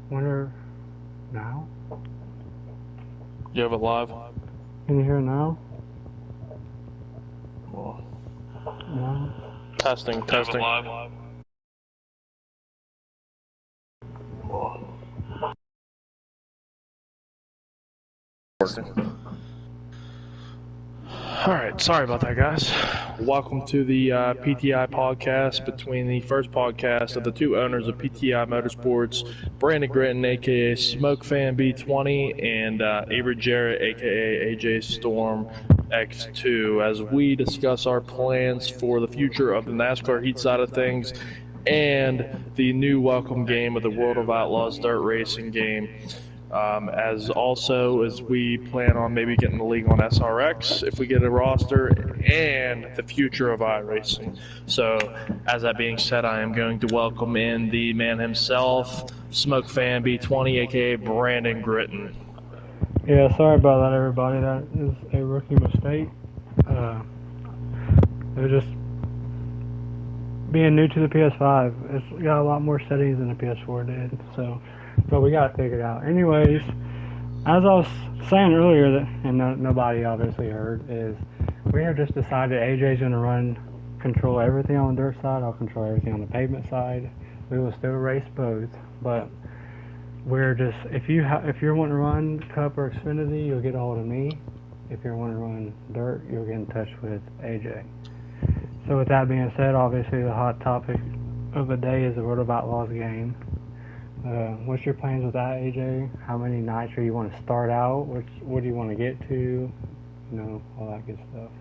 Winter now? You have it live? Can you hear it now? Well, No? testing. Alright, sorry about that, guys. Welcome to the PTI podcast between the first podcast of the two owners of PTI Motorsports, Brandon Gritton, aka Smoke Fan B20, and Avery Jarrett, aka AJ Storm X2, as we discuss our plans for the future of the NASCAR heat side of things and the new welcome game of the World of Outlaws dirt racing game. As we plan on maybe getting the league on SRX if we get a roster, and the future of iRacing. So, as that being said, I am going to welcome in the man himself, Smoke Fan B20, aka Brandon Gritton. Yeah, sorry about that, everybody. That is a rookie mistake. It was just being new to the PS5. It's got a lot more settings than the PS4 did, but we got it figured out. Anyways, as I was saying earlier, and nobody obviously heard, is we have just decided AJ's going to control everything on the dirt side. I'll control everything on the pavement side. We will still race both, but we're just, if you're wanting to run Cup or Xfinity, you'll get a hold of me. If you're wanting to run dirt, you'll get in touch with AJ. So with that being said, obviously the hot topic of the day is the World of Outlaws game. What's your plans with that, AJ? How many nights do you want to start out? What do you want to get to? All that good stuff.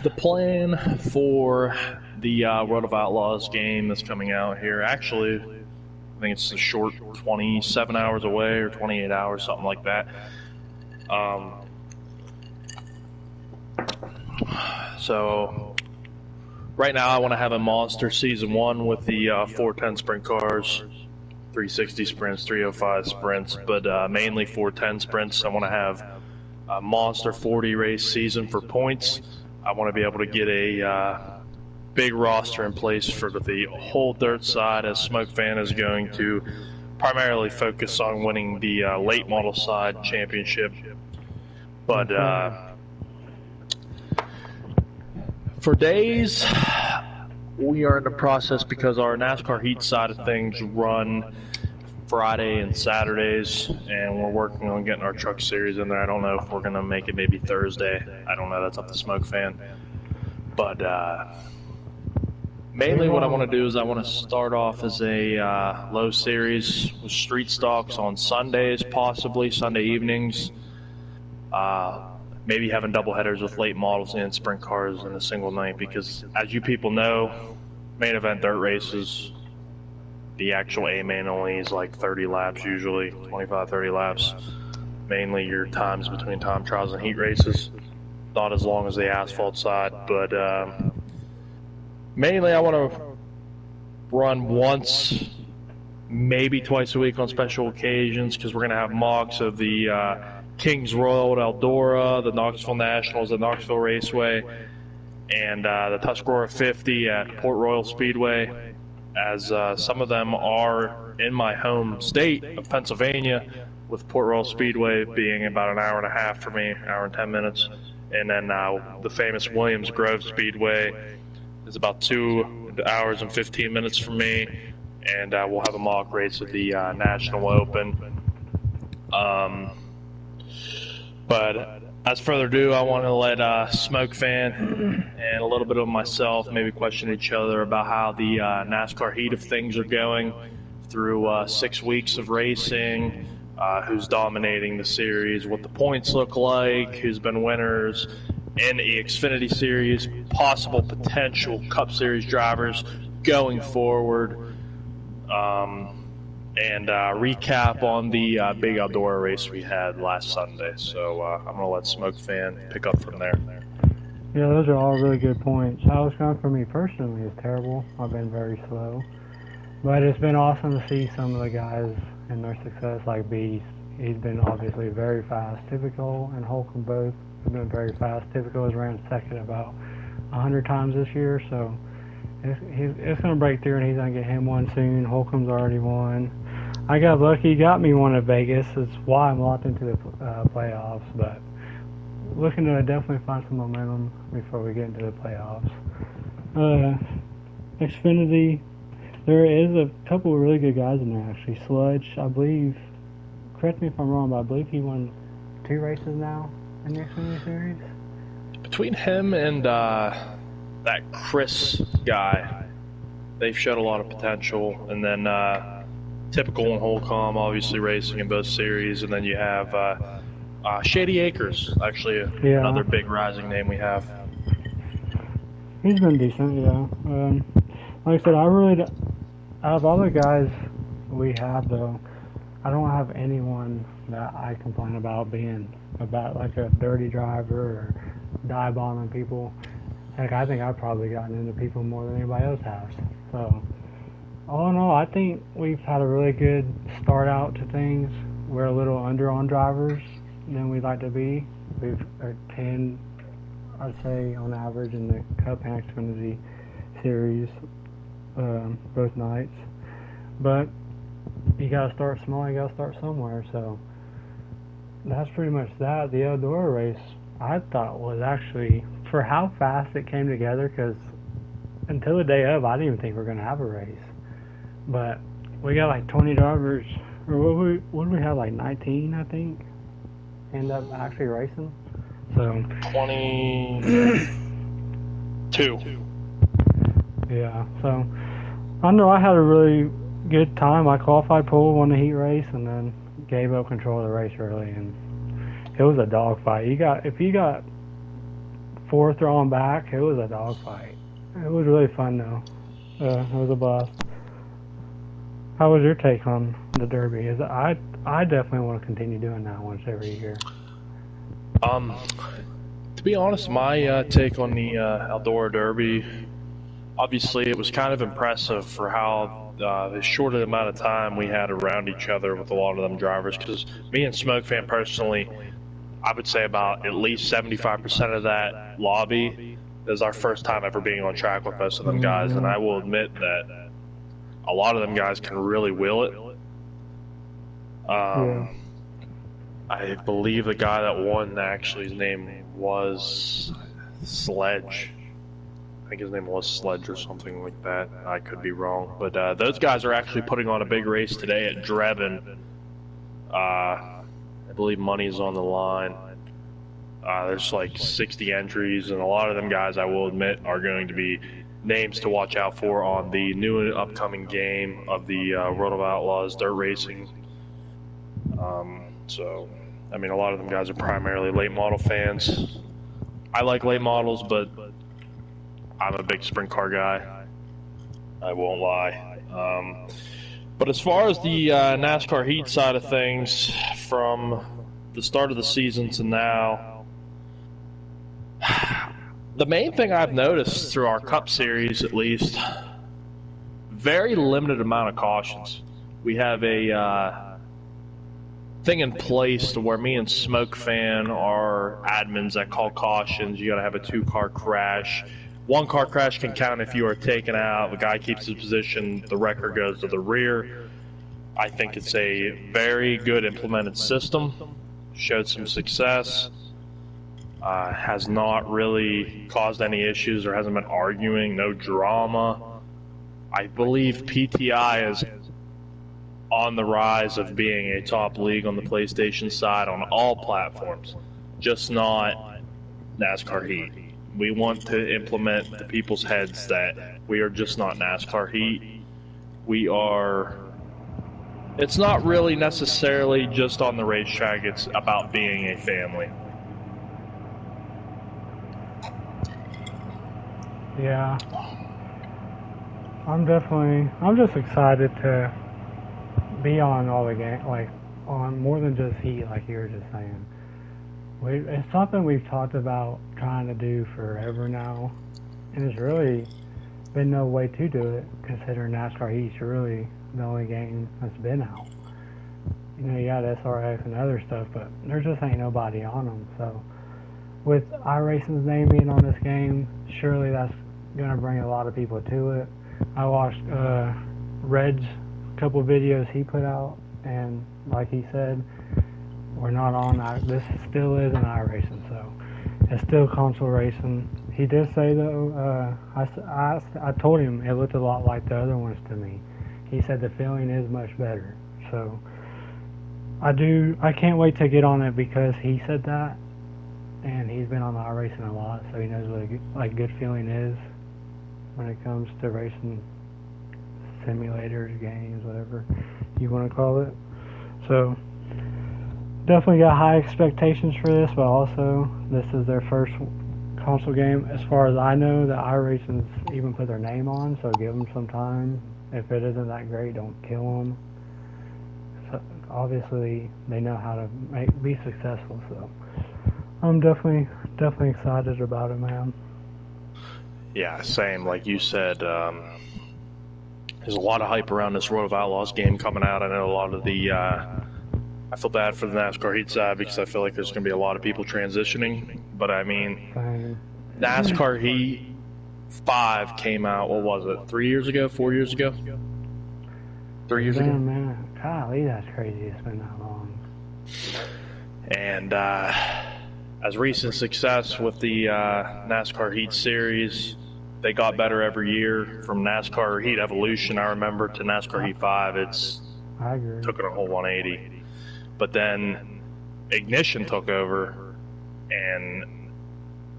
The plan for the World of Outlaws game that's coming out here, actually, I think it's a short 27 hours away or 28 hours, something like that. Right now, I want to have a monster season 1 with the 410 sprint cars, 360 sprints, 305 sprints, but mainly 410 sprints. I want to have a monster 40 race season for points. I want to be able to get a big roster in place for the whole dirt side, as Smoke Fan is going to primarily focus on winning the late model side championship. But for days, we are in the process, because our NASCAR heat side of things run Friday and Saturdays, and we're working on getting our truck series in there. I don't know if we're going to make it maybe Thursday. I don't know. That's up to Smoke Fan. But mainly what I want to do is I want to start off as a low series with street stocks on Sundays, possibly Sunday evenings. Maybe having double headers with late models and sprint cars in a single night, because as you people know, main event dirt races, the actual A main only is like 30 laps usually, 25, 30 laps. Mainly your times between time trials and heat races, not as long as the asphalt side, but mainly I want to run once, maybe twice a week on special occasions, because we're going to have mocks of the Kings Royal at Eldora, the Knoxville Nationals at Knoxville Raceway, and the Tuscarora 50 at Port Royal Speedway, as some of them are in my home state of Pennsylvania, with Port Royal Speedway being about an hour and a half for me, hour and 10 minutes, and then the famous Williams Grove Speedway is about 2 hours and 15 minutes for me, and we'll have a mock race at the National Open. But as further ado, I want to let Smoke Fan and a little bit of myself maybe question each other about how the NASCAR heat of things are going through 6 weeks of racing, who's dominating the series, what the points look like, who's been winners in the Xfinity Series, possible potential Cup Series drivers going forward, and recap on the big Eldora race we had last Sunday. So I'm going to let Smoke Fan pick up from there. Yeah, those are all really good points. How it's gone for me personally is terrible. I've been very slow. But it's been awesome to see some of the guys and their success, like Beast. He's been obviously very fast. Typical and Holcomb both have been very fast. Typical has ran second about 100 times this year, so It's going to break through, and he's going to get him one soon. Holcomb's already won. I got lucky. He got me one at Vegas. That's why I'm locked into the playoffs. But looking to definitely find some momentum before we get into the playoffs. Xfinity, there is a couple of really good guys in there, actually. Sludge, I believe, correct me if I'm wrong, but I believe he won 2 races now in the Xfinity Series. Between him and that Chris guy, they've showed a lot of potential. And then typical in Holcomb, obviously racing in both series. And then you have Shady Acres, actually another big rising name we have. He's been decent, yeah. Like I said, out of all the guys we have, though, I don't have anyone that I complain about being like a dirty driver or dive bombing people. Heck, I think I've probably gotten into people more than anybody else has. So, all in all, I think we've had a really good start out to things. We're a little under on drivers than we'd like to be. We've 10, I'd say, on average in the Cup and Xfinity Series, both nights. But you got to start small, you got to start somewhere. So that's pretty much that. The Eldora race, I thought, was actually, for how fast it came together, because until the day of, I didn't even think we were going to have a race. But we got like 20 drivers, or what did we have, like 19, I think, end up actually racing. So 22. Yeah, so I know I had a really good time. I qualified pole, won the heat race, and then gave up control of the race early, and it was a dogfight. If you got 4th or on back, it was a dogfight. It was really fun though. It was a blast. How was your take on the Derby? I definitely want to continue doing that once every year. To be honest, my take on the Eldora Derby, obviously it was kind of impressive for how short an amount of time we had around each other with a lot of them drivers, because me and Smoke Fan personally, I would say about at least 75% of that lobby is our first time ever being on track with most of them guys, and I will admit that a lot of them guys can really will it. I believe the guy that won, actually, his name was Sledge. I think his name was Sledge or something like that. I could be wrong. But those guys are actually putting on a big race today at Drebin. I believe money's on the line. There's like 60 entries, and a lot of them guys, I will admit, are going to be names to watch out for on the new and upcoming game of the World of Outlaws Dirt Racing. So, I mean, a lot of them guys are primarily late model fans. I like late models, but I'm a big sprint car guy. I won't lie. But as far as the NASCAR heat side of things, from the start of the season to now, the main thing I've noticed through our Cup Series, at least, very limited amount of cautions. We have a thing in place to where me and Smoke Fan are admins that call cautions. You got to have a 2-car crash. 1-car crash can count if you are taken out. The guy keeps his position. The wrecker goes to the rear. I think it's a very good implemented system. Showed some success. Has not really caused any issues or hasn't been arguing. No drama. I believe PTI is on the rise of being a top league on the PlayStation side on all platforms, just not NASCAR Heat. We want to implement the people's heads that we are just not NASCAR Heat. It's not really necessarily just on the racetrack, it's about being a family. Yeah. I'm just excited to be on all the games, like on more than just Heat, like you were just saying. It's something we've talked about trying to do forever now, and there's really been no way to do it, considering NASCAR Heat's really the only game that's been out. You know, you got SRX and other stuff, but there just ain't nobody on them. So with iRacing's name being on this game, surely that's going to bring a lot of people to it. I watched Red's couple videos he put out, and like he said, we're not on. This still is an iRacing, so it's still console racing. He did say though, I told him it looked a lot like the other ones to me. He said the feeling is much better. So I can't wait to get on it because he said that, and he's been on the iRacing a lot, so he knows what a good feeling is when it comes to racing simulators, games, whatever you want to call it. So definitely got high expectations for this, but also this is their first console game. As far as I know, the iRacing's even put their name on, so give them some time. If it isn't that great, don't kill them. So obviously, they know how to be successful, so I'm definitely excited about it, man. Yeah, same. Like you said, there's a lot of hype around this Road of Outlaws game coming out. I know a lot of the I feel bad for the NASCAR Heat side because I feel like there's going to be a lot of people transitioning. But I mean, NASCAR Heat 5 came out, what was it, 3 years ago, 4 years ago? 3 years ago? Man, golly, that's crazy. It's been that long. And as recent success with the NASCAR Heat series, they got better every year. From NASCAR Heat Evolution, I remember, to NASCAR Heat 5, I agree. Took it a whole 180. But then Ignition took over, and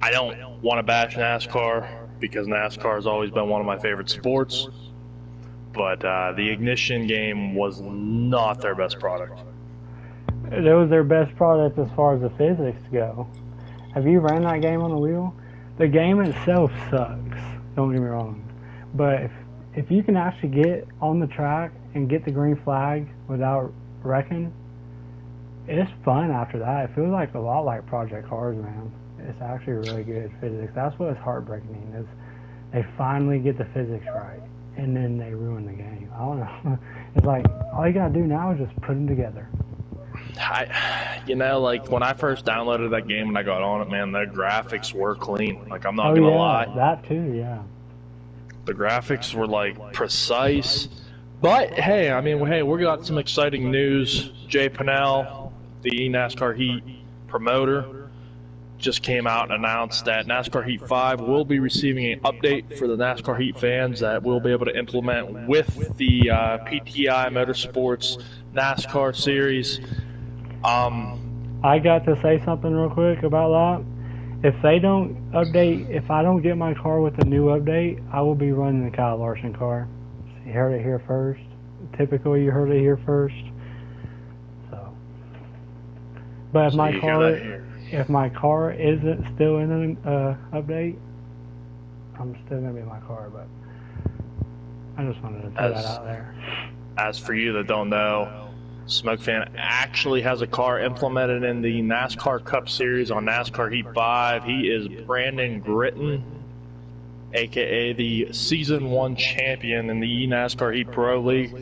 I don't want to bash NASCAR because NASCAR has always been one of my favorite sports, but the Ignition game was not their best product. It was their best product as far as the physics go. Have you ran that game on the wheel? The game itself sucks, don't get me wrong, but if you can actually get on the track and get the green flag without wrecking, it's fun after that. It feels like a lot like Project Cars, man. It's actually really good physics. That's what's heartbreaking is they finally get the physics right, and then they ruin the game. I don't know. It's like all you gotta do now is just put them together. Like when I first downloaded that game and I got on it, man, the graphics were clean. Like I'm not gonna lie. That too, yeah. The graphics were like precise. But hey, I mean, we got some exciting news. Jay Pennell, the NASCAR Heat promoter, just came out and announced that NASCAR Heat 5 will be receiving an update for the NASCAR Heat fans that we'll be able to implement with the PTI Motorsports NASCAR series. I got to say something real quick about that. If they don't update, if I don't get my car with the new update, I will be running the Kyle Larson car. You heard it here first. Typically, you heard it here first. So, but if my car isn't still in an update, I'm still gonna be in my car. But I just wanted to throw that out there. As for you that don't know, Smoke Fan actually has a car implemented in the NASCAR Cup Series on NASCAR Heat 5. He is Brandon Gritton, a.k.a. the Season 1 champion in the NASCAR Heat Pro League.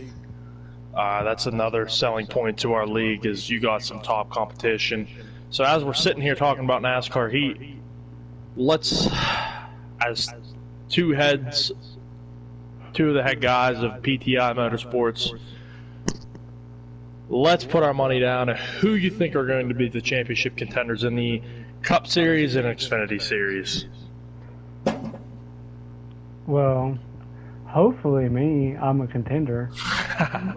That's another selling point to our league is you got some top competition. So as we're sitting here talking about NASCAR Heat, let's, as two of the head guys of PTI Motorsports, let's put our money down on who you think are going to be the championship contenders in the Cup Series and Xfinity Series. Well, hopefully me, I'm a contender.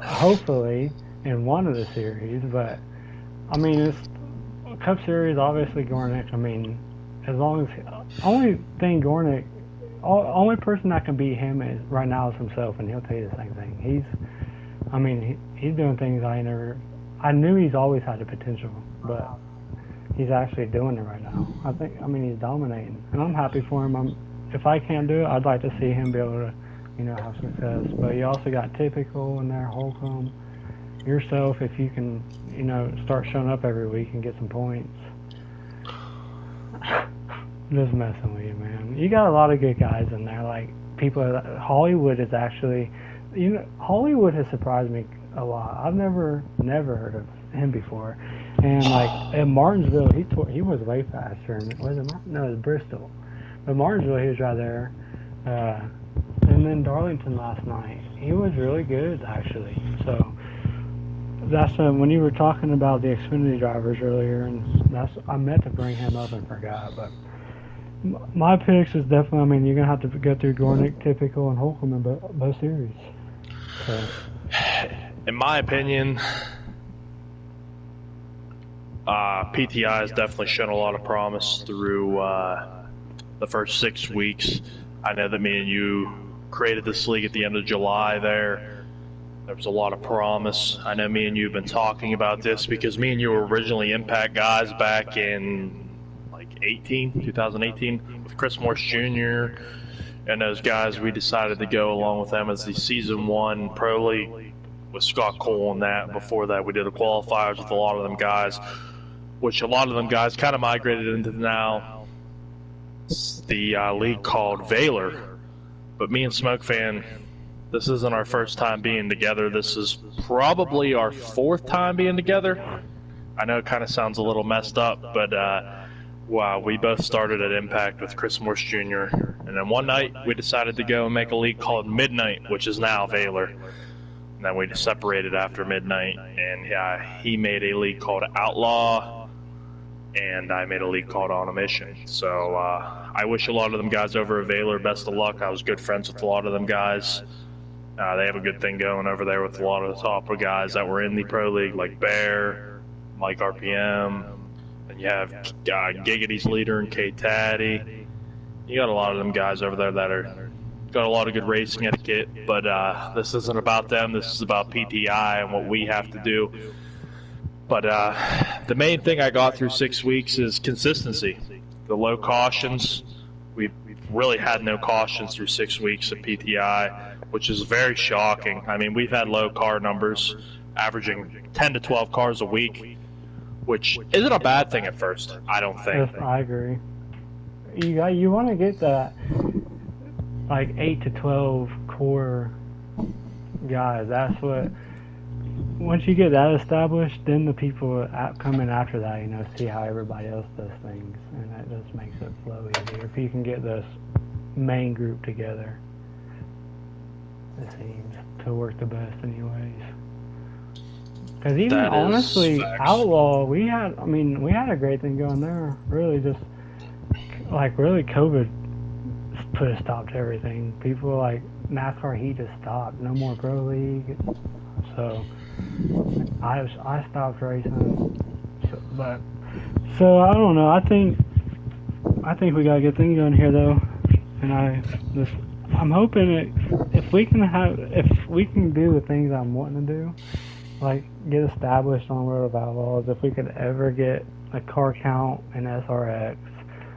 Hopefully in one of the series, but I mean, it's Cup Series, obviously Gornick. I mean, as long as only person that can beat him is right now is himself, and he'll tell you the same thing. He's doing things I knew he's always had the potential, but he's actually doing it right now. He's dominating, and I'm happy for him. If I can't do it, I'd like to see him be able to, have success. But you also got Typical in there, Holcomb, yourself, if you can, start showing up every week and get some points. Just messing with you, man. You got a lot of good guys in there. Like, Hollywood is actually, Hollywood has surprised me a lot. I've never heard of him before. And, like, at Martinsville, he was way faster. And was it Bristol. But Martinsville, he was right there. And then Darlington last night, he was really good actually. So that's when you were talking about the Xfinity drivers earlier, and I meant to bring him up and forgot. But my picks is definitely. I mean, you're gonna have to go through Gornick, Typical, and Holcomb in both series. So. In my opinion, PTI has definitely shown a lot of promise through the first 6 weeks. I know that me and you created this league at the end of July there. There was a lot of promise. I know me and you have been talking about this because me and you were originally Impact guys back in like 2018 with Chris Morse Jr. and those guys. We decided to go along with them as the Season 1 Pro League with Scott Cole and that. Before that, we did the qualifiers with a lot of them guys, which a lot of them guys kind of migrated into now the league called Valor. But me and Smoke Fan, this isn't our first time being together. This is probably our 4th time being together. I know it kind of sounds a little messed up, but wow, we both started at Impact with Chris Morse Jr. And then one night we decided to go and make a league called Midnight, which is now Valor. And then we separated after Midnight, and he made a league called Outlaw, and I made a league called On a Mission. So I wish a lot of them guys over at Valor best of luck. I was good friends with a lot of them guys. They have a good thing going over there with a lot of the top guys that were in the Pro League, like Bear, Mike RPM, and you have Giggity's leader and K-Taddy. You got a lot of them guys over there that are got a lot of good racing etiquette, but this isn't about them. This is about PTI and what we have to do. But the main thing I got through 6 weeks is consistency. The low cautions. We've really had no cautions through 6 weeks of PTI, which is very shocking. I mean, we've had low car numbers, averaging 10 to 12 cars a week, which isn't a bad thing at first, I don't think. Yes, I agree. You want to get that, like, 8 to 12 core guys. That's what, once you get that established, then the people come in after that, see how everybody else does things, and that just makes it flow easier. If you can get this main group together, it seems to work the best anyways. Because even honestly, Outlaw, we had a great thing going there. Really just, really COVID put a stop to everything. People like NASCAR Heat just stopped. No more Pro League. So I stopped racing. So I don't know. I think we got a good thing going here though. And I'm hoping if we can do the things I'm wanting to do, like get established on Road of Outlaws, if we could ever get a car count in SRX,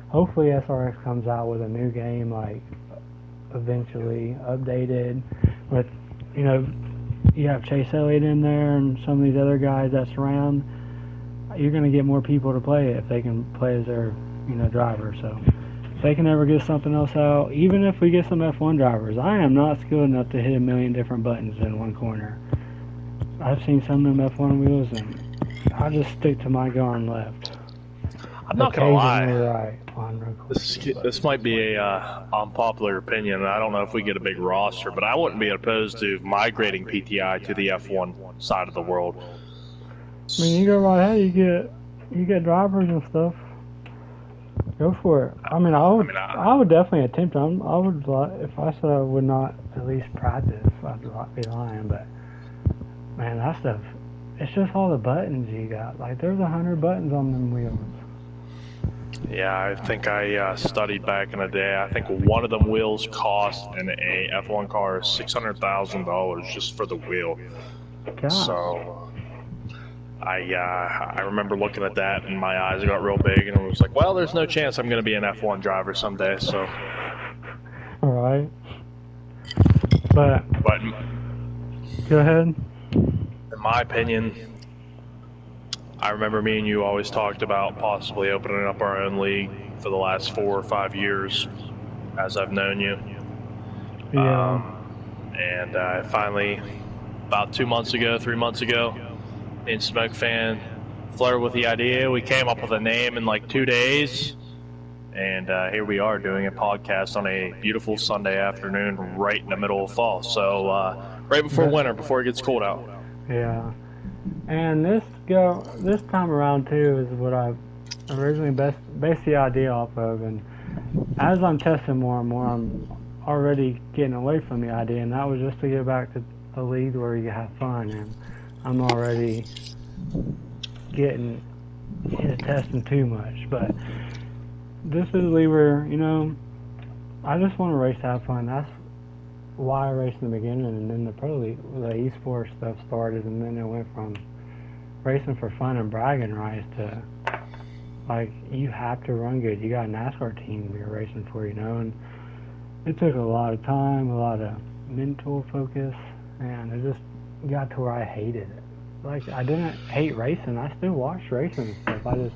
hopefully SRX comes out with a new game, like eventually updated with, you have Chase Elliott in there and some of these other guys that surround. You're going to get more people to play it if they can play as their, driver. So if they can ever get something else out, even if we get some F1 drivers, I am not skilled enough to hit a million different buttons in one corner. I've seen some of them F1 wheels, and I just stick to my going left. I'm not going to lie. Right this might be a unpopular opinion, and I don't know if we get a big roster, but I wouldn't be opposed to migrating PTI to the F1 side of the world. I mean, you go right ahead. You get drivers and stuff. Go for it. I would definitely attempt. I would, if I said I would not at least practice, I'd be lying. But man, that stuff, it's just all the buttons you got. Like there's 100 buttons on them wheels. Yeah, I think I studied back in the day. I think one of them wheels cost in a F1 car $600,000 just for the wheel. God. So I remember looking at that and my eyes got real big and I was like, well, there's no chance I'm going to be an F1 driver someday. So. All right. But go ahead. In my opinion, I remember me and you always talked about possibly opening up our own league for the last 4 or 5 years as I've known you. Yeah. And finally, about 3 months ago, me and Smoke Fan flirted with the idea. We came up with a name in like 2 days. And here we are doing a podcast on a beautiful Sunday afternoon right in the middle of fall. So right before winter, before it gets cold out. Yeah. And this time around, too, is what I originally based the idea off of. And as I'm testing more and more, I'm already getting away from the idea. And that was just to get back to a league where you have fun. And I'm already getting into testing too much. But this is a league where, I just want to race to have fun. That's why I raced in the beginning, and then the pro league, the esports stuff started, and then it went from racing for fun and bragging rights to, like, you have to run good. You got a Nascar team you're racing for, and it took a lot of time, a lot of mental focus, and it just got to where I hated it. Like, I didn't hate racing. I still watched racing and stuff.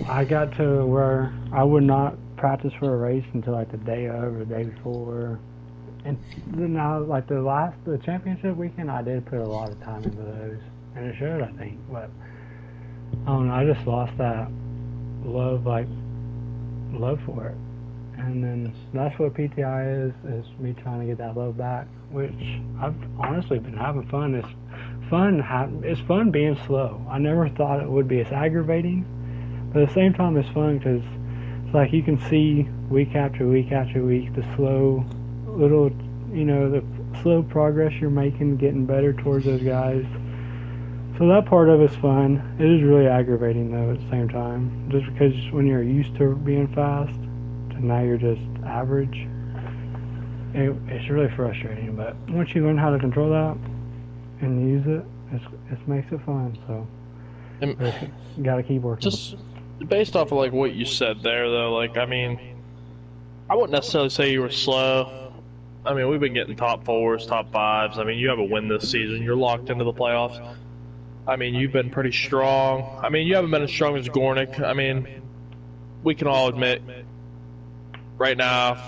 I got to where I would not practice for a race until like the day of or the day before. And then now, like the championship weekend, I did put a lot of time into those, and it showed, I think. But I don't know, I just lost that love for it. And then that's what PTI is me trying to get that love back, which I've honestly been having fun. It's fun being slow. I never thought it would be as aggravating, but at the same time it's fun because it's like you can see week after week after week the slow little, the slow progress you're making, getting better towards those guys. So that part of it's fun. It is really aggravating though at the same time, just because when you're used to being fast and now you're just average, it's really frustrating. But once you learn how to control that and use it, it makes it fun. So you gotta keep working. Just based off of like what you said there, though, like I wouldn't necessarily say you were slow. I mean, we've been getting top fours, top fives. I mean, you have a win this season. You're locked into the playoffs. I mean, you've been pretty strong. I mean, you haven't been as strong as Gornick. I mean, we can all admit right now, if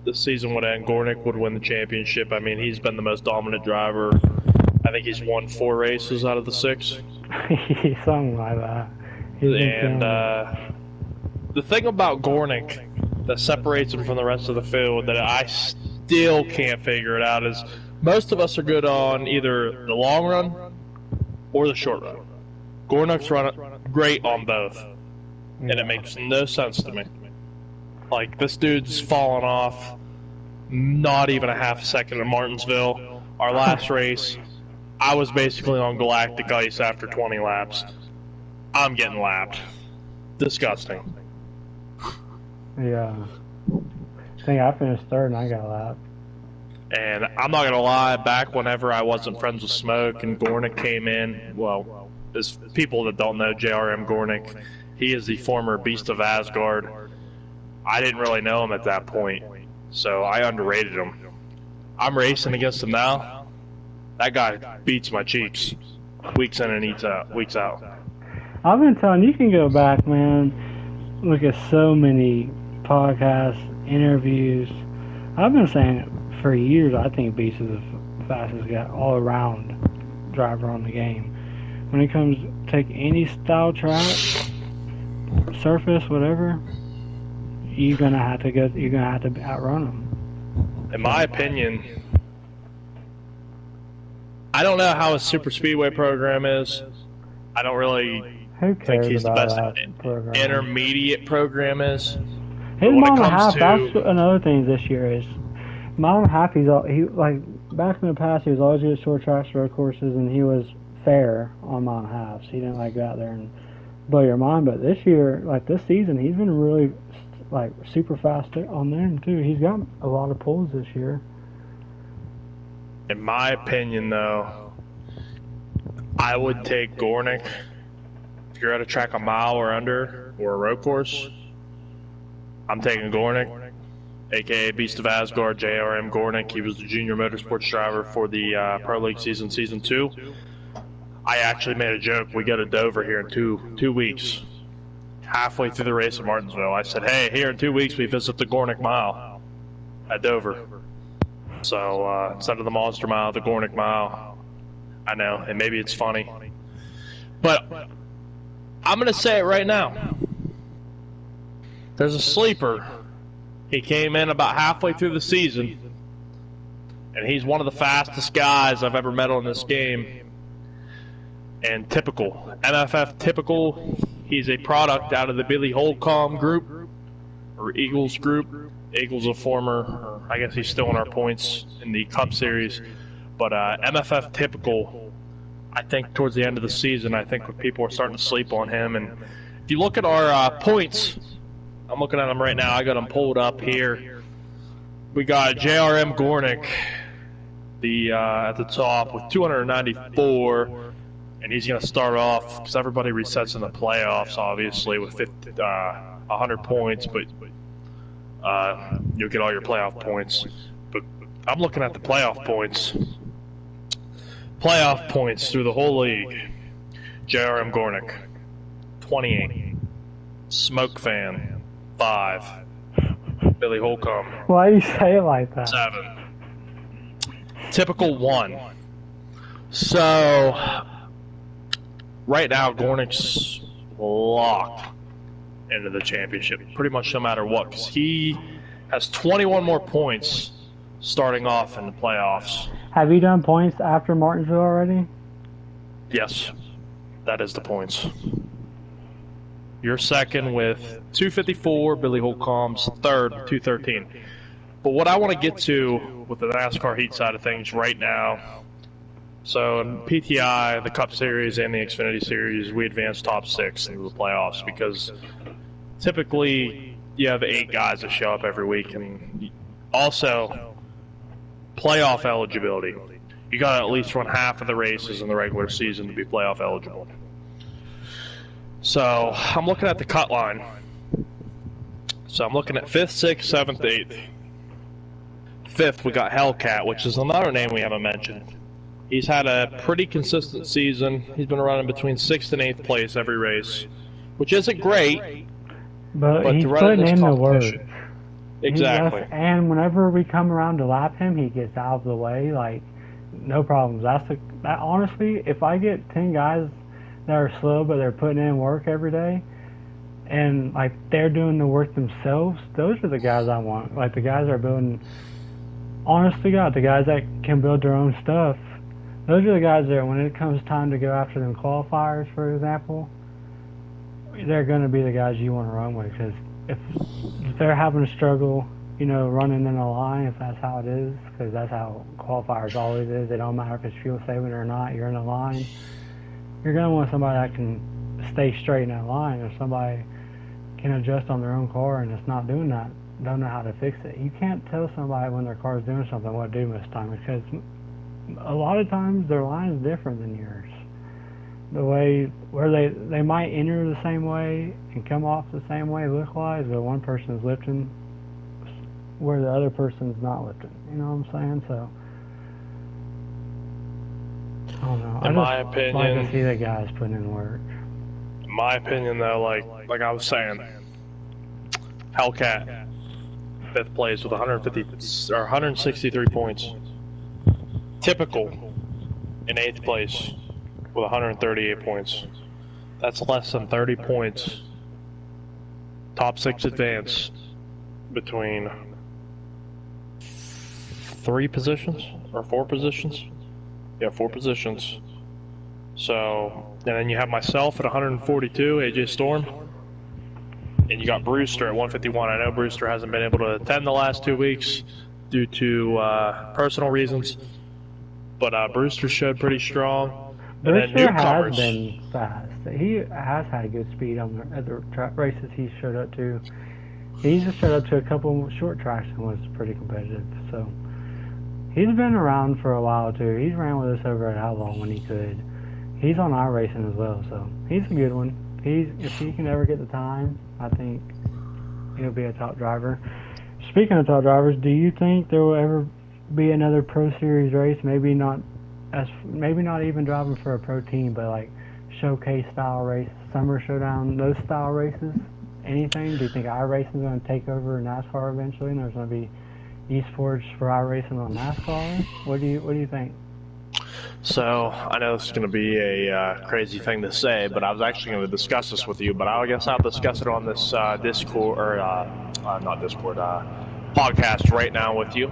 the season would end, Gornick would win the championship. I mean, he's been the most dominant driver. I think he's won 4 races out of the 6. Something like that. And the thing about Gornick that separates him from the rest of the field that I still can't figure it out is most of us are good on either the long run or the short run. Gornick's run great on both, and it makes no sense to me. Like, this dude's fallen off not even a half a second in Martinsville. Our last race, I was basically on galactic ice after 20 laps. I'm getting lapped. Disgusting. Yeah. I think I finished third and I got lapped. And I'm not going to lie, back whenever I wasn't friends with Smoke and Gornick came in, well, as people that don't know JRM Gornick, he is the former Beast of Asgard. I didn't really know him at that point, so I underrated him. I'm racing against him now. That guy beats my cheeks. Weeks in and weeks out. I've been telling you, can go back, man. Look at so many podcasts, interviews. I've been saying it for years. I think Beast is the fastest guy all around driver on the game. When it comes to take any style track, surface, whatever, you're gonna have to outrun him. In my opinion, I don't know how his super speedway program is. I don't really think he's the best intermediate program is. His mile and a half, that's another thing this year is mile and a half. Back in the past, he was always good at short tracks, road courses, and he was fair on mile and a half. So he didn't go out there and blow your mind. But this year, this season, he's been really super fast on them too. He's got a lot of pulls this year. In my opinion, though, I would take Gornick. If you're at a track a mile or under, or a road course, I'm taking Gornick, a.k.a. Beast of Asgard, JRM Gornick. He was the junior motorsports driver for the Pro League season 2. I actually made a joke. We go to Dover here in two weeks. Halfway through the race at Martinsville, I said, hey, here in 2 weeks we visit the Gornick Mile at Dover. So instead of the Monster Mile, the Gornick Mile. I know, and maybe it's funny. But I'm going to say it right now. There's a sleeper. He came in about halfway through the season, and he's one of the fastest guys I've ever met on this game. And Typical, MFF Typical, he's a product out of the Billy Holcomb group, or Eagles group. Eagles a former, I guess he's still in our points in the Cup Series. But MFF Typical, I think towards the end of the season, I think people are starting to sleep on him. And if you look at our points, I'm looking at them right now. I got them pulled up here. We got JRM Gornick at the top with 294, and he's going to start off because everybody resets in the playoffs, obviously, with 100 points, but you'll get all your playoff points. But I'm looking at the playoff points. Playoff points through the whole league. JRM Gornick, 28. Smoke Fan, 5. Billy Holcomb. Why do you say it like that? 7. Typical 1. So, right now, Gornick's locked into the championship, pretty much no matter what, because he has 21 more points starting off in the playoffs. Have you done points after Martinsville already? Yes, that is the points. You're second with 254, Billy Holcomb's third, 213. But what I want to get to with the NASCAR heat side of things right now, so in PTI, the Cup Series, and the Xfinity Series, we advance top 6 into the playoffs because typically you have 8 guys that show up every week. And also, playoff eligibility. You got to at least run half of the races in the regular season to be playoff eligible. So I'm looking at the cut line. So I'm looking at 5th, 6th, 7th, 8th. 5th, we got Hellcat, which is another name we haven't mentioned. He's had a pretty consistent season. He's been running between 6th and 8th place every race, which isn't great. But he's putting in the work. Exactly. And whenever we come around to lap him, he gets out of the way, like, no problems. Honestly, if I get 10 guys that are slow but they're putting in work every day, and like they're doing the work themselves, those are the guys I want. Like the guys that are building, honest to God, the guys that can build their own stuff. Those are the guys that when it comes time to go after them qualifiers, for example, they're going to be the guys you want to run with. Because if they're having a struggle, running in a line, if that's how it is, because that's how qualifiers always is. It don't matter if it's fuel saving or not. You're in a line. You're going to want somebody that can stay straight in that line. If somebody can adjust on their own car and it's not doing that, don't know how to fix it. You can't tell somebody when their car is doing something what to do most time, because a lot of times their line is different than yours. The way where they might enter the same way and come off the same way look-wise, but one person is lifting where the other person's not lifting. You know what I'm saying? So I don't know. In my opinion, like to see the guys putting in work. In my opinion, though, like I was saying, Hellcat, 5th place with 163 points. Typical in 8th place with 138 points. That's less than 30 points. Top 6 advance between 3 positions or 4 positions. Yeah, 4 positions. So, and then you have myself at 142, AJ Storm. And you got Brewster at 151. I know Brewster hasn't been able to attend the last 2 weeks due to personal reasons. But Brewster showed pretty strong. And Brewster then newcomers. has been fast. He has had good speed at the races he showed up to. He just showed up to a couple short tracks and was pretty competitive. So he's been around for a while too. He's ran with us over at Outlaw when he could. He's on our racing as well, so he's a good one. If he can ever get the time, I think he'll be a top driver. Speaking of top drivers, do you think there will ever be another Pro Series race? Maybe not even driving for a pro team, but like showcase style race, summer showdown, those style races. Anything? Do you think iRacing is going to take over NASCAR eventually, and there's going to be esports for iRacing on NASCAR? What do you think? So, I know this is going to be a crazy thing to say, but I was actually going to discuss this with you, but I guess I'll discuss it on this Discord, or not Discord, podcast right now with you.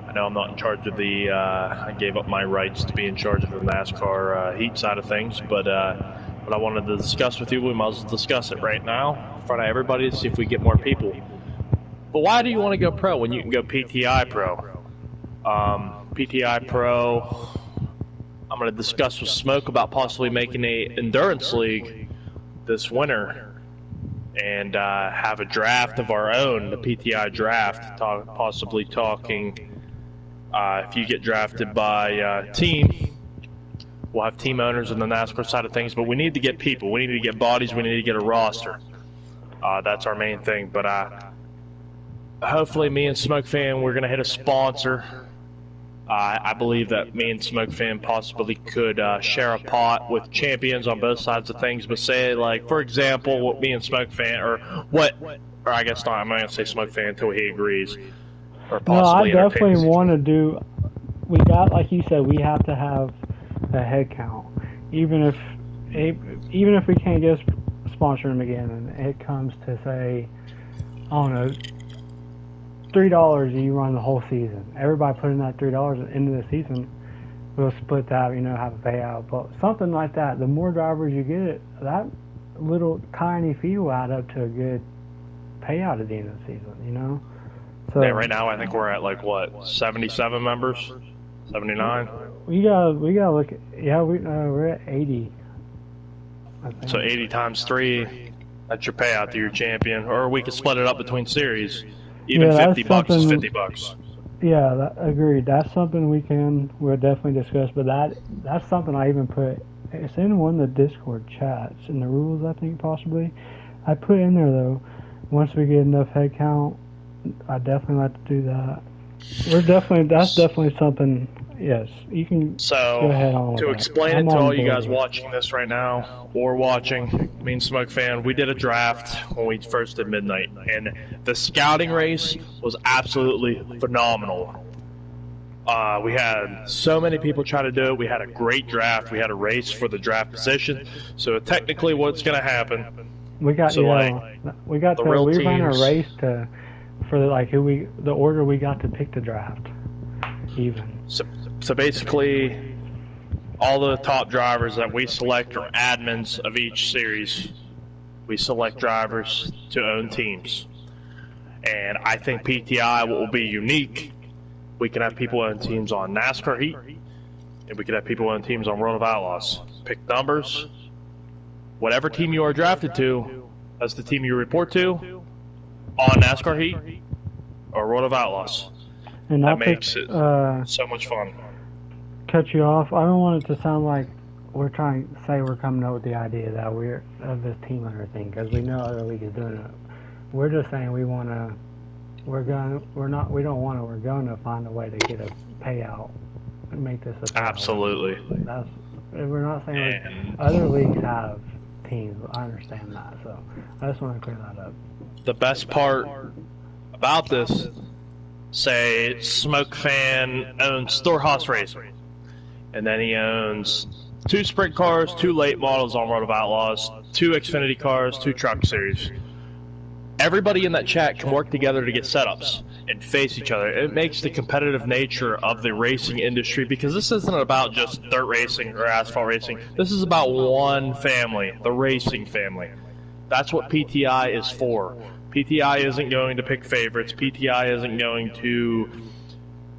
I know I'm not in charge of I gave up my rights to be in charge of the NASCAR heat side of things, but what I wanted to discuss with you, we might as well discuss it right now in front of everybody to see if we get more people. But why do you want to go pro when you can go PTI pro? PTI pro... I'm going to discuss with Smoke about possibly making a endurance league this winter and have a draft of our own, the PTI draft, possibly talking if you get drafted by team, we'll have team owners on the NASCAR side of things, but we need to get people. We need to get bodies. We need to get a roster. That's our main thing. But hopefully me and Smoke Fan, we're going to hit a sponsor. I believe that me and Smoke Fan possibly could share a pot with champions on both sides of things. But say, like, for example, what me and Smoke Fan, or I guess not, I'm not going to say Smoke Fan until he agrees. Or possibly no, I definitely want to do, like you said, we have to have a head count. Even if we can't just sponsor him again, and it comes to, say, I don't know, $3 and you run the whole season. Everybody put in that $3 at the end of the season. We'll split that, have a payout. But something like that, the more drivers you get, that little tiny fee will add up to a good payout at the end of the season, So, yeah, right now I think we're at, 77 members? 79? We gotta look at, we're at 80. I think. So 80 times 3, that's your payout to your champion. Or we could split it up between series. Even $50 is $50. Yeah, agreed. That's something we'll definitely discuss. But that's something I even put. It's in one of the Discord chats in the rules. I think possibly I put in there though. Once we get enough head count, I definitely like to do that. That's definitely something. Yes, you can. Go ahead on to explain it to all you guys watching this right now or watching, me and Smoke Fan, we did a draft when we first did Midnight, and the scouting race was absolutely phenomenal. We had so many people try to do it. We had a great draft. We had a race for the draft position. So technically, what's going to happen? We ran a race for the order we got to pick the draft, even. So basically, all the top drivers that we select are admins of each series. We select drivers to own teams. And I think PTI, what will be unique, we can have people own teams on NASCAR Heat, and we can have people own teams on World of Outlaws. Pick numbers. Whatever team you are drafted to, that's the team you report to on NASCAR Heat or World of Outlaws. And that makes it so much fun. Cut you off. I don't want it to sound like we're trying to say we're coming up with the idea that we're of this team owner thing, because we know other leagues is doing it. We're just saying we're going to find a way to get a payout and make this a payout. Absolutely. We're not saying other leagues have teams. I understand that, so I just want to clear that up. The best part about this, say Smoke Fan owns Storehouse Racing, and then he owns 2 sprint cars, 2 late models on World of Outlaws, 2 Xfinity cars, 2 truck series. Everybody in that chat can work together to get setups and face each other. It makes the competitive nature of the racing industry, because this isn't about just dirt racing or asphalt racing. This is about one family, the racing family. That's what PTI is for. PTI isn't going to pick favorites. PTI isn't going to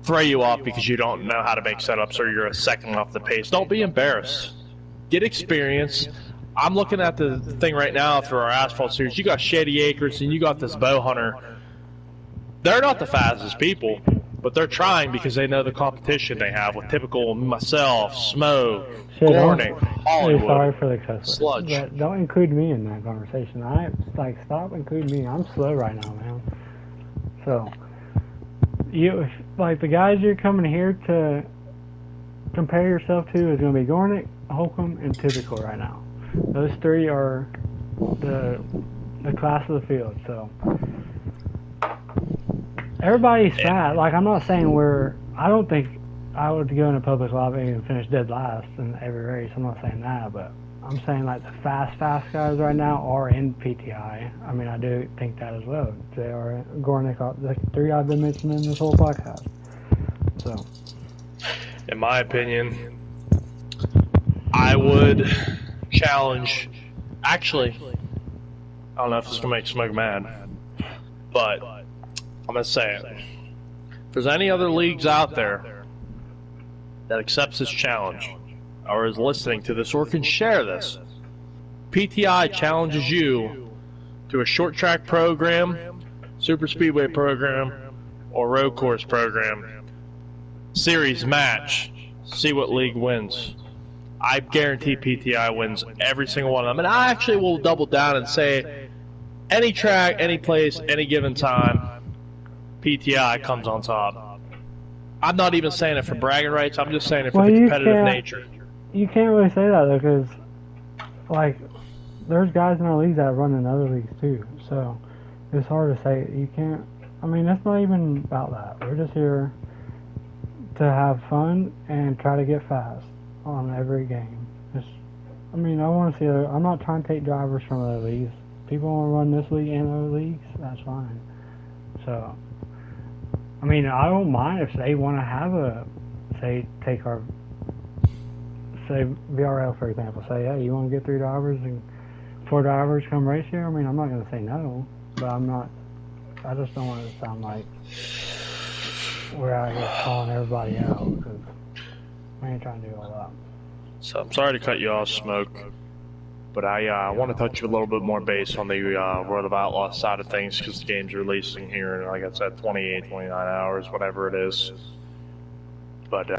throw you off because you don't know how to make setups or you're a second off the pace. Don't be embarrassed. Get experience. I'm looking at the thing right now through our asphalt series. You got Shady Acres and you got this Bow Hunter. They're not the fastest people, but they're trying because they know the competition they have with typical myself, Smoke, Gornick, Hollywood, sorry for the excessive Sludge. Don't include me in that conversation. Stop including me. I'm slow right now, man. So, the guys you're coming here to compare yourself to is going to be Gornick, Holcomb, and Typical right now. Those 3 are the class of the field. So everybody's fat. I'm not saying I don't think I would go in a public lobby and finish dead last in every race. I'm not saying that, but I'm saying like the fast guys right now are in PTI. I mean, I do think that as well. They are Gornick, the three I've been mentioning this whole podcast. So, in my opinion, I would challenge. Actually, I don't know if this is gonna make Smoke mad, but I'm gonna say it. If there's any other leagues out there that accepts this challenge, or is listening to this, or can share this, PTI challenges you to a short track program, super speedway program, or road course program, series match, see what league wins. I guarantee PTI wins every single one of them. And I actually will double down and say any track, any place, any given time, PTI comes on top. I'm not even saying it for bragging rights. I'm just saying it for the competitive nature. You can't really say that, though, because, like, there's guys in our leagues that run in other leagues, too. So it's hard to say. You can't. I mean, that's not even about that. We're just here to have fun and try to get fast on every game. I mean, I want to see I'm not trying to take drivers from other leagues. People want to run this league and other leagues, that's fine. So, I mean, I don't mind if they want to have take our, say, VRL, for example. Say, hey, you want to get 3 drivers and 4 drivers come race here? I mean, I'm not going to say no, but I just don't want it to sound like we're out here calling everybody out, because we ain't trying to do all that. So I'm sorry to cut you off, Smoke, but I want to touch you a little bit more base on the World of Outlaws side of things, because the game's releasing here in, like I said, 28, 29 hours, whatever it is. But,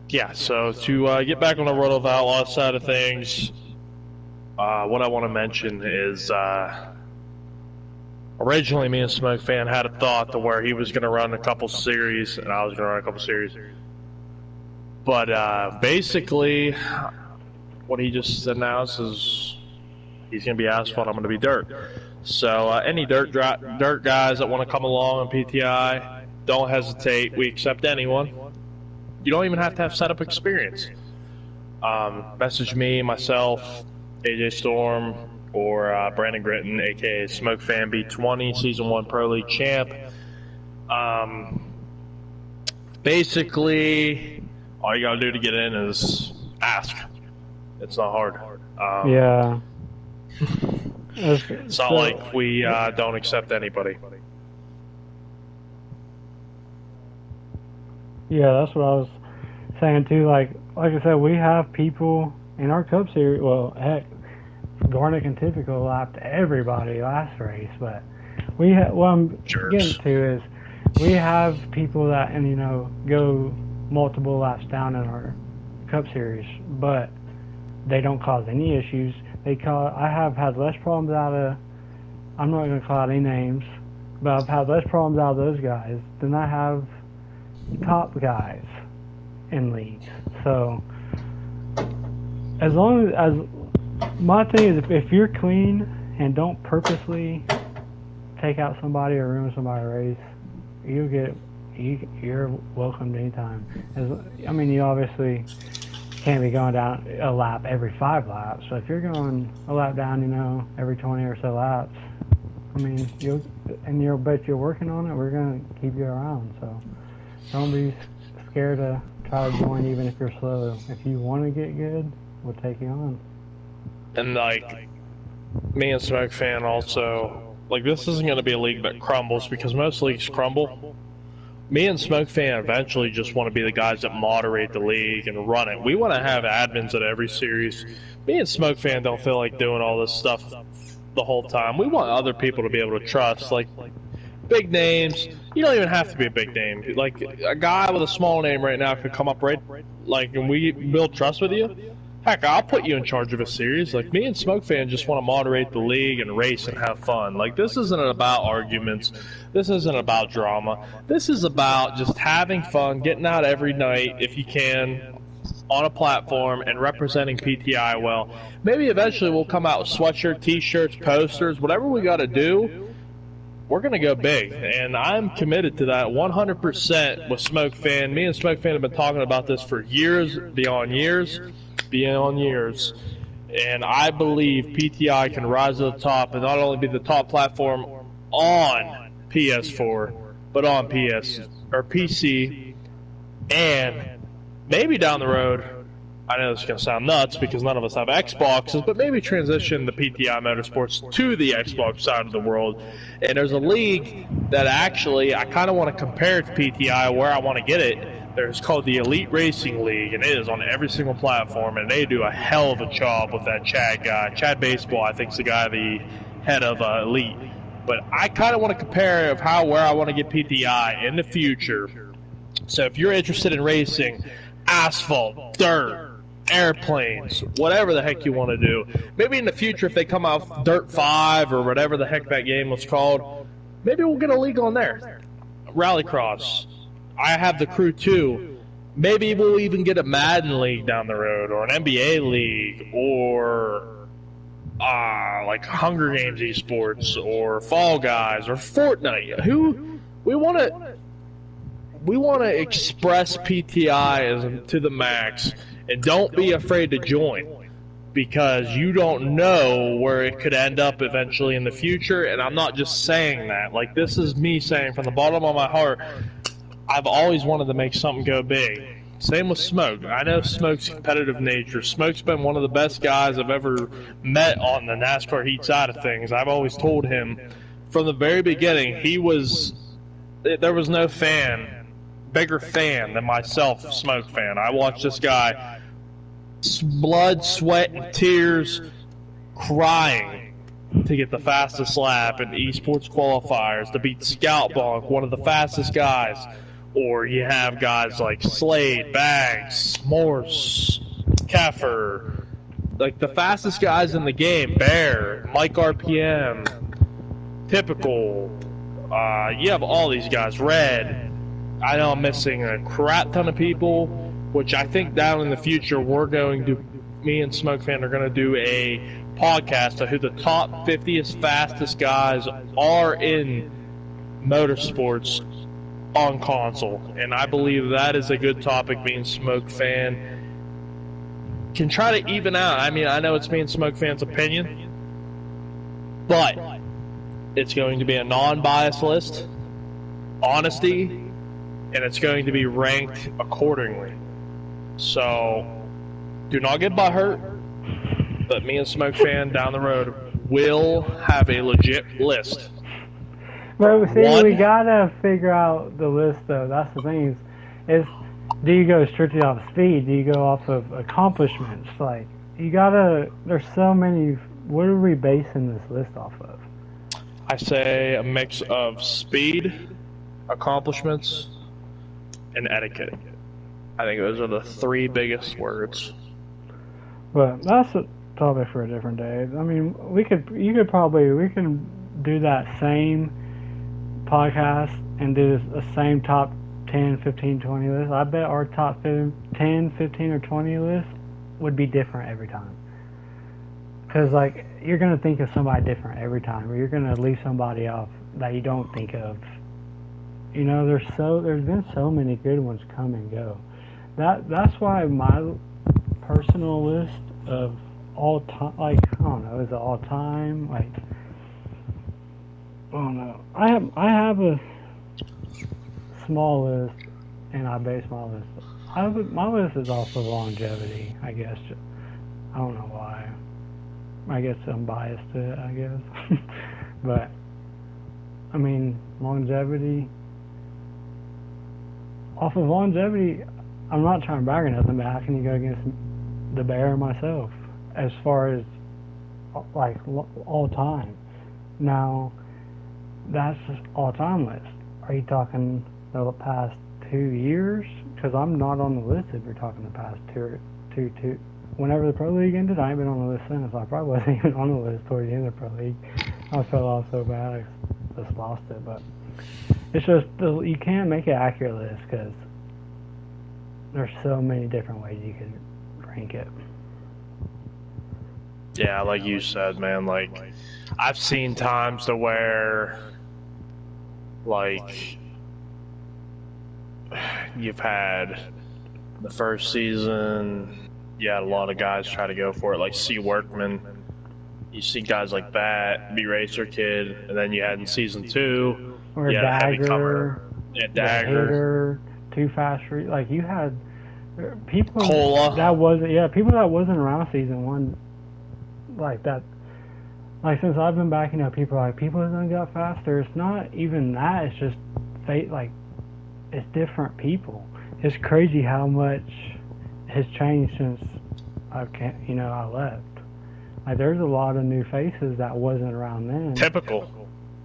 yeah, so to get back on the World of Outlaws side of things, what I want to mention is originally me and Smoke Fan had a thought to where he was going to run a couple series and I was going to run a couple series. But basically, what he just announced is he's going to be asphalt, I'm going to be dirt. So any dirt guys that want to come along on PTI, don't hesitate. We accept anyone. You don't even have to have setup experience. Message me, myself, AJ Storm, or Brandon Gritton, aka Smoke Fan B20, Season 1 Pro League champ. Basically, all you gotta do to get in is ask. It's not hard. Yeah. It's not like we don't accept anybody. Yeah, that's what I was saying too. Like I said, we have people in our Cup Series. Well, heck, Garnick and Typical lapped everybody last race, but what I'm getting to is we have people that go multiple laps down in our Cup Series, but they don't cause any issues. I have had less problems out of. I'm not going to call out any names, but I've had less problems out of those guys than I have top guys in leagues. So as long as my thing is, if you're clean and don't purposely take out somebody or ruin somebody's race, you're welcome anytime. I mean, you obviously can't be going down a lap every 5 laps. So if you're going a lap down, every 20 or so laps, I mean, you'll bet you're working on it. We're gonna keep you around. So don't be scared to try to join, even if you're slow. If you want to get good, we'll take you on. And like me and Smoke Fan also, like, this isn't going to be a league that crumbles, because most leagues crumble. Me and Smoke Fan eventually just want to be the guys that moderate the league and run it. We want to have admins at every series. Me and Smoke Fan don't feel like doing all this stuff the whole time. We want other people to be able to trust, like big names. You don't even have to be a big name. Like, a guy with a small name right now could come up and we build trust with you. Heck, I'll put you in charge of a series. Like, me and Smoke Fan just want to moderate the league and race and have fun. Like, this isn't about arguments. This isn't about drama. This is about just having fun, getting out every night, if you can, on a platform and representing PTI well. Maybe eventually we'll come out with sweatshirt, t-shirts, posters, whatever we got to do. we're going to go big, and I'm committed to that 100% with Smoke Fan. Me and Smoke Fan have been talking about this for years, beyond years, and I believe PTI can rise to the top and not only be the top platform on PS4, but on PS or PC, and maybe down the road, I know this is going to sound nuts because none of us have Xboxes, but maybe transition the PTI Motorsports to the Xbox side of the world. And there's a league that actually I kind of want to compare to PTI where I want to get it. There's called the Elite Racing League, and it is on every single platform, and they do a hell of a job with that Chad guy. Chad Baseball, I think, is the guy, the head of Elite. But I kind of want to compare of where I want to get PTI in the future. So if you're interested in racing, asphalt, dirt, airplanes, whatever the heck you want to do. Maybe in the future if they come out Dirt 5 or whatever the heck that game was called, maybe we'll get a league on there. Rallycross. I have the Crew 2. Maybe we'll even get a Madden league down the road or an NBA league or like Hunger Games esports or Fall Guys or Fortnite. We want to express PTI to the max. And don't be afraid to join because you don't know where it could end up eventually in the future. And I'm not just saying that. Like, this is me saying from the bottom of my heart, I've always wanted to make something go big. Same with Smoke. I know Smoke's competitive nature. Smoke's been one of the best guys I've ever met on the NASCAR heat side of things. I've always told him from the very beginning, there was no bigger fan than myself, Smoke Fan. I watched this guy, blood, sweat, and tears, crying to get the fastest lap in esports qualifiers, to beat Scout Bonk, one of the fastest guys. Or you have guys like Slade, Banks, Morse, Keffer, like the fastest guys in the game, Bear, Mike RPM, Typical. You have all these guys, Red. I know I'm missing a crap ton of people, which I think down in the future me and Smoke Fan are going to do a podcast of who the top 50th fastest guys are in motorsports on console. And I believe that is a good topic. Me and Smoke Fan can try to even out. I mean, I know it's me and Smoke Fan's opinion, but it's going to be a non-biased list, honesty, and it's going to be ranked accordingly. So, do not get butthurt, but me and Smoke Fan down the road will have a legit list. But see, we gotta figure out the list, though. That's the thing. Is do you go strictly off speed? Do you go off of accomplishments? Like, you gotta. There's so many. What are we basing this list off of? I say a mix of speed, accomplishments, and etiquette. I think those are the three biggest words. But that's a topic for a different day. I mean, we can do that same podcast and do the same top 10, 15, 20 list. I bet our top 10, 15, or 20 list would be different every time. Because, like, you're going to think of somebody different every time, or you're going to leave somebody off that you don't think of. You know, there's been so many good ones come and go. That's why my personal list of all time, like, I don't know, is it all time? Like, I don't know. I have a small list, and I base my list. My list is off of longevity, I guess. I don't know why. I guess I'm biased to it, I guess. But, I mean, longevity. Off of longevity, I'm not trying to brag or nothing, but how can you go against the Bear myself as far as, like, all time? Now, that's just all-time list. Are you talking the past 2 years? Because I'm not on the list if you're talking the past two. Whenever the Pro League ended, I ain't been on the list since. I probably wasn't even on the list towards the end of the Pro League. I fell off so bad I just lost it. But it's just, you can't make an accurate list because there's so many different ways you can rank it. Yeah, like you said, man, like, I've seen times to where like, you've had the first season, you had a lot of guys try to go for it, like C. Workman. You see guys like that, B Racer Kid, and then you had in season 2, Or you had a heavy Dagger, comer, Dagger, Hitter, Too Fast for like you had people Cola. that wasn't around season 1 like that. Like since I've been back, people are like people haven't got faster. It's not even that. It's just it's different people. It's crazy how much has changed since I left. Like there's a lot of new faces that wasn't around then. Typical.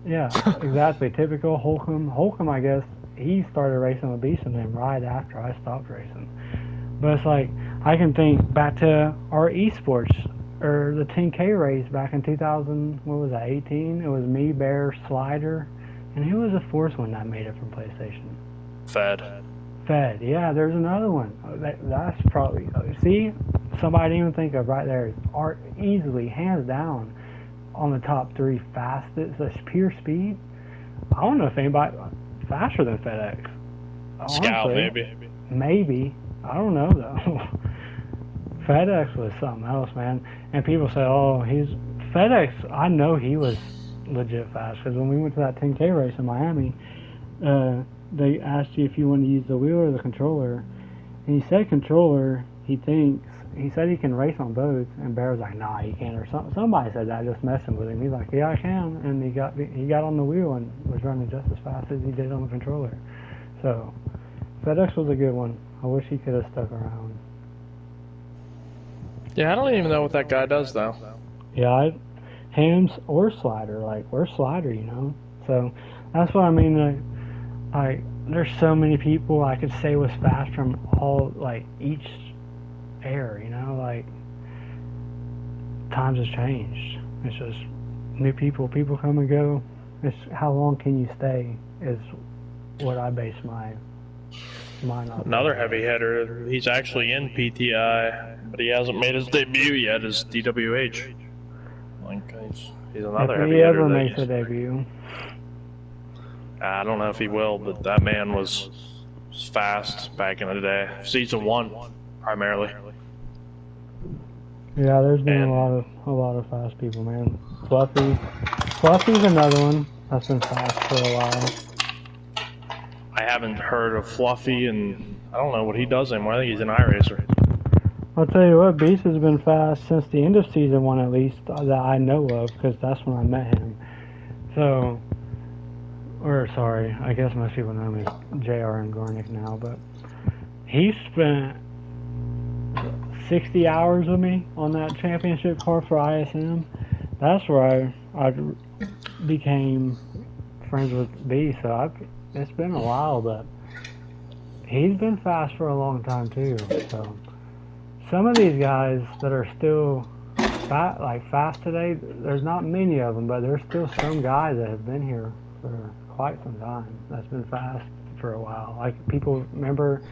Yeah, exactly. Typical. Holcomb, I guess, he started racing with Beast and then right after I stopped racing. But it's like, I can think back to our esports, or the 10K race back in 2000, what was that, 18? It was me, Bear, Slider, and who was the fourth one that made it from PlayStation? Fed, yeah, there's another one. That's probably, see, somebody I didn't even think of right there. Are easily, hands down, on the top 3 fastest. That's pure speed. I don't know if anybody faster than FedEx. Scout, honestly. Maybe. I don't know though. FedEx was something else, man. And people say, "Oh, he's FedEx." I know he was legit fast because when we went to that 10K race in Miami, they asked you if you wanted to use the wheel or the controller, and he said controller. He said he can race on both, and Bear was like, "Nah, he can't." Or somebody said that, just messing with him. He's like, "Yeah, I can," and he got on the wheel and was running just as fast as he did on the controller. So FedEx was a good one. I wish he could have stuck around. Yeah, I don't even know what that guy does though. Yeah, Hams or Slider, we're Slider, So that's what I mean. There's so many people I could say was fast from all each era. Times has changed. It's just new people come and go. It's how long can you stay is what I base my mind on. Another heavy hitter. He's actually in PTI, but he hasn't made his debut yet. Is DWH. He's another heavy hitter. If he ever makes a debut. I don't know if he will, but that man was fast back in the day. Season 1, primarily. Yeah, there's been a lot of fast people, man. Fluffy's another one that's been fast for a while. I haven't heard of Fluffy, and I don't know what he does anymore. I think he's an iRacer. I'll tell you what, Beast has been fast since the end of season 1, at least, that I know of, because that's when I met him. So, I guess most people know him as JR and Gornick now, but he spent 60 hours with me on that championship car for ISM. That's where I became friends with B. So it's been a while, but he's been fast for a long time too. So some of these guys that are still fast today, there's not many of them, but there's still some guys that have been here for quite some time that's been fast for a while. People remember,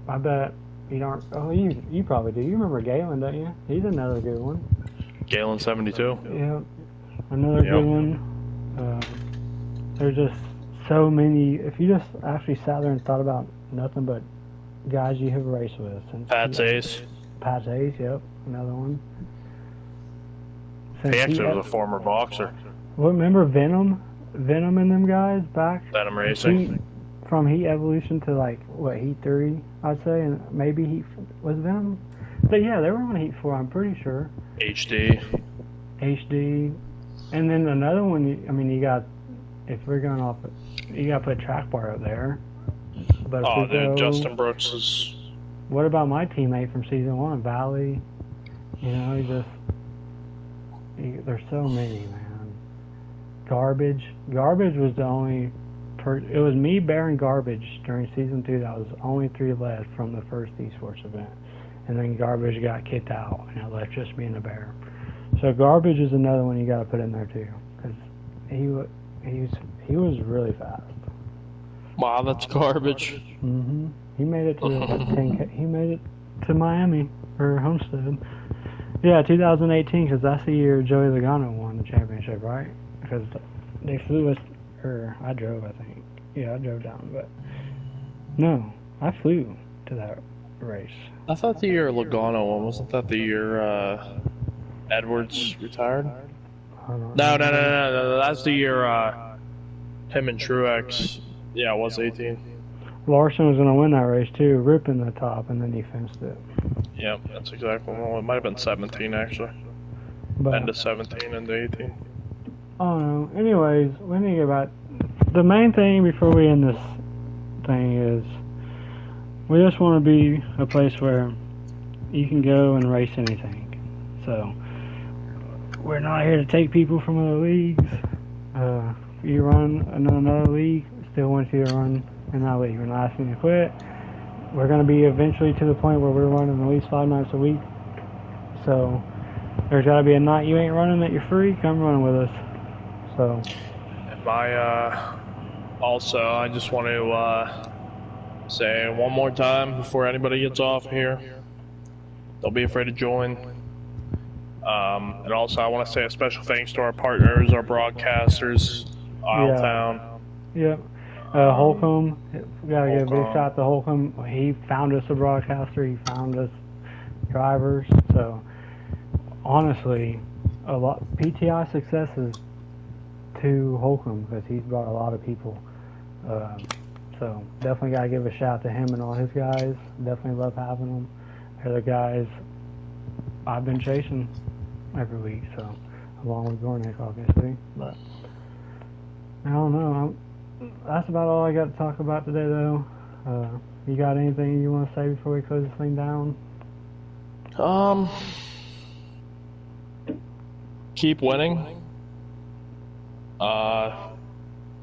I bet you don't. Oh, you probably do. You remember Galen, don't you? He's another good one. Galen 72. Yeah, another good one. There's just so many. If you just actually sat there and thought about nothing but guys you have raced with. Pat's Ace. Pat's Ace, yep, another one. He actually was a former boxer. Well, remember Venom and them guys back? Venom Racing. From Heat Evolution to Heat 3, I'd say, and maybe Heat was Venom. But yeah, they were on Heat 4, I'm pretty sure. HD. And then another one, you got, if we're going off, you got to put Track Bar up there. But dude, Justin Brooks is... What about my teammate from Season 1, Valley? There's so many, man. Garbage was the only... It was me, Bear, and Garbage during Season 2. That was only 3 left from the first esports event. And then Garbage got kicked out, and it left just me and the Bear. So Garbage is another one you got to put in there too, because he was really fast. Wow, that's Garbage. He made it to 10K. He made it to Miami or Homestead. Yeah, 2018, because that's the year Joey Logano won the championship, right? Because they flew us or I drove, I think. Yeah, I drove down, but no, I flew to that race. I thought the year Logano won, wasn't that the year Edwards retired? No, that's the year him and Truex. Yeah, it was 18. Larson was going to win that race too, ripping the top, and then he fenced it. Yeah, that's exactly. Well, it might have been 17 actually. But, end of 17 into 18. Oh no. Anyways, we need to get back. The main thing before we end this thing is we just want to be a place where you can go and race anything. So we're not here to take people from other leagues. If you run in another league, still want you to run in that league. We're not asking you to quit. We're going to be eventually to the point where we're running at least 5 nights a week. So there's got to be a night you ain't running that you're free. Come run with us. So. Also, I just want to say one more time before anybody gets off here, don't be afraid to join. And also, I want to say a special thanks to our partners, our broadcasters, out of town. Yep. Holcomb, we gotta give a big shout to Holcomb. He found us a broadcaster. He found us drivers. So honestly, a lot PTI success is to Holcomb because he's brought a lot of people. So definitely gotta give a shout to him and all his guys. Definitely love having them. They're the guys I've been chasing every week. So along with Gornick, obviously, but I don't know. That's about all I got to talk about today, though. You got anything you want to say before we close this thing down? Keep winning.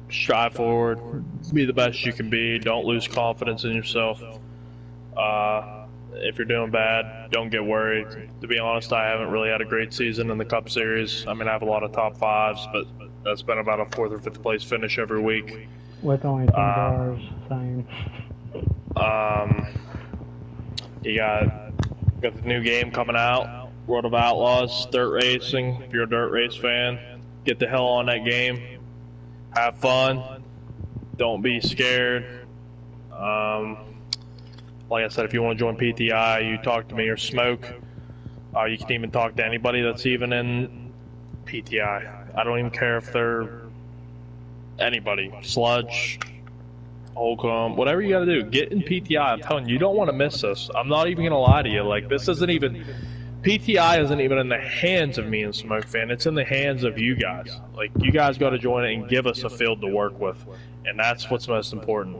Strive forward. Be the best you can be. Don't lose confidence in yourself. If you're doing bad, don't get worried. To be honest, I haven't really had a great season in the Cup Series. I mean, I have a lot of top fives, but that's been about a 4th or 5th place finish every week. With only 10 cars, same. You got the new game coming out, World of Outlaws, dirt racing. If you're a dirt race fan, get the hell on that game. Have fun. Don't be scared. Like I said, if you want to join PTI, you talk to me or Smoke. You can even talk to anybody that's even in PTI. I don't even care if they're anybody. Sludge, Holcomb, whatever you got to do. Get in PTI. I'm telling you, you don't want to miss this. I'm not even going to lie to you. Like, this isn't even... PTI isn't even in the hands of me and Smoke Fan. It's in the hands of you guys. Like, you guys got to join it and give us a field to work with. And that's what's most important.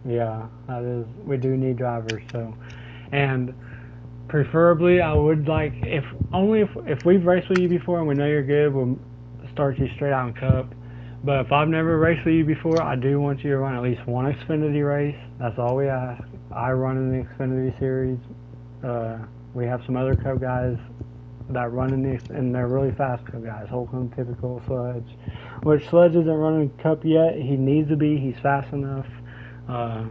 Yeah, that is. We do need drivers, so. And preferably, I would like, if we've raced with you before and we know you're good, we'll start you straight out in Cup. But if I've never raced with you before, I do want you to run at least one Xfinity race. That's all we ask. I run in the Xfinity series. We have some other Cup guys that run in the, and they're really fast Cup guys. Holcomb, typical, Sludge. Which Sludge isn't running Cup yet. He needs to be. He's fast enough. I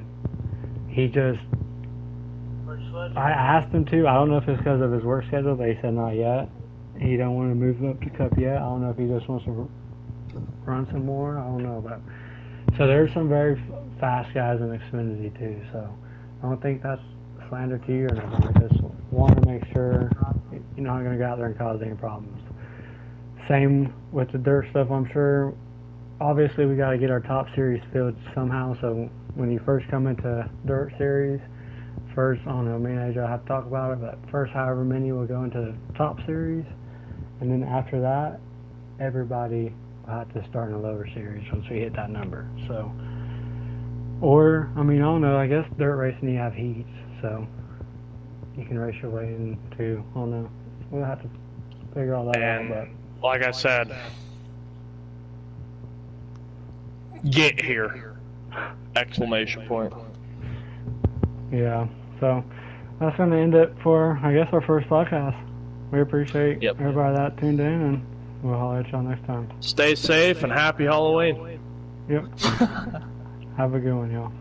asked him to. I don't know if it's because of his work schedule, but he said not yet. He don't want to move up to Cup yet. I don't know if he just wants to run some more. I don't know, but so there's some very fast guys in Xfinity too. So I don't think that's slander to you or nothing. I just want to make sure you're not going to go out there and cause any problems. Same with the dirt stuff. I'm sure. Obviously, we got to get our top series filled somehow. So when you first come into dirt series, first, I don't know, me and AJ have to talk about it, but first however many will go into the top series, and then after that, everybody will have to start in the lower series once we hit that number. So, or, I mean, I don't know, I guess dirt racing you have heats, so you can race your way into, I don't know, we'll have to figure all that out. But like I said, get here! Exclamation point. Yeah, so that's going to end it for, I guess, our first podcast. We appreciate everybody that tuned in, and we'll holler at y'all next time. Stay safe and happy Halloween. Yep. Have a good one, y'all.